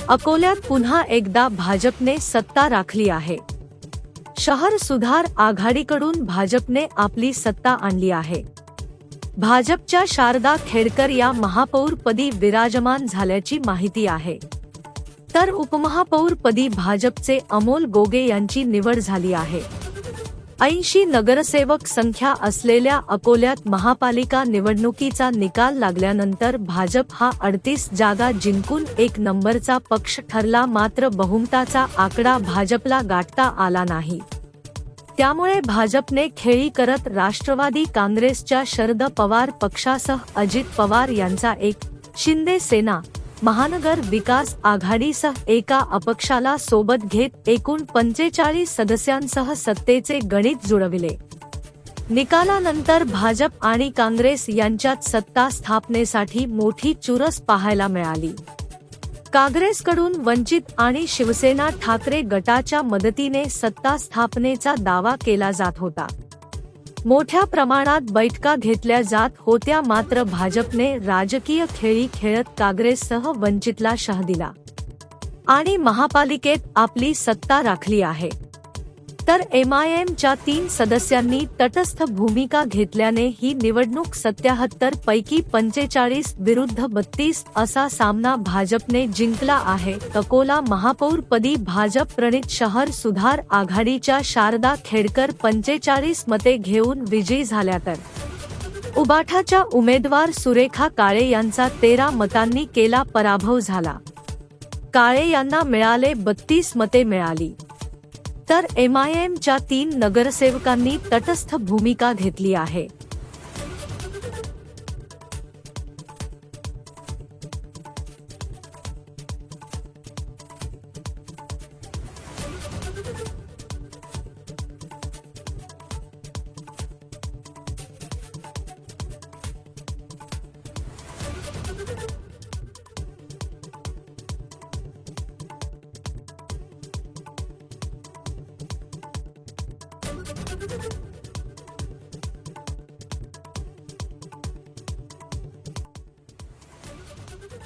अकोल्यात पुन्हा एकदा भाजपने सत्ता राखली आहे। शहर सुधार आघाडीकडून भाजपने आपली सत्ता आणली आहे। भाजपच्या शारदा खेडकर या महापौरपदी विराजमान झाल्याची माहिती आहे। तर उपमहापौरपदी भाजपचे अमोल गोगे यांची निवड झाली आहे। 80 नगरसेवक संख्या असलेल्या अकोल्यात महापालिका निवडणुकीचा निकाल लागल्यानंतर भाजप हा 38 जागा जिंकून एक नंबरचा पक्ष ठरला, मात्र बहुमताचा आकडा भाजपला गाठता आला नाही। त्यामुळे भाजपने खेळी करत राष्ट्रवादी काँग्रेसच्या शरद पवार पक्षासह अजित पवार यांचा एक, शिंदे सेना महानगर विकास आघाडीसह एका अपक्षाला सोबत घेत एकूण 45 सदस्यांसह सत्तेचे गणित जुळविले। निकालानंतर भाजप आणि काँग्रेस यांच्यात सत्ता स्थापनेसाठी मोठी चुरस पाहायला मिळाली। काँग्रेसकडून वंचित आणि शिवसेना ठाकरे गटाच्या मदतीने सत्ता स्थापनेचा दावा केला जात होता। मोठ्या प्रमाणात बैठका घेतल्या जात होत्या, मात्र भाजपने राजकीय खेळी खेळत काँग्रेससह वंचितला शह दिला आणि महापालिकेत आपली सत्ता राखली आहे। तर एमआयएमच्या 3 सदस्यांनी तटस्थ भूमिका घेतल्याने ही निवडणूक 77 पैकी 45 विरुद्ध 32 असा सामना भाजपने जिंकला आहे। अकोला महापौरपदी भाजप प्रणित शहर सुधार आघाडीच्या शारदा खेडकर 45 मते घेऊन विजयी झाल्या, तर उबाठाच्या उमेदवार सुरेखा काळे यांचा 13 मतांनी केला पराभव झाला। काळे यांना मिळाले 32 मते मिळाली। तर एमआयएमच्या 3 नगरसेवकांनी तटस्थ भूमिका घेतली आहे।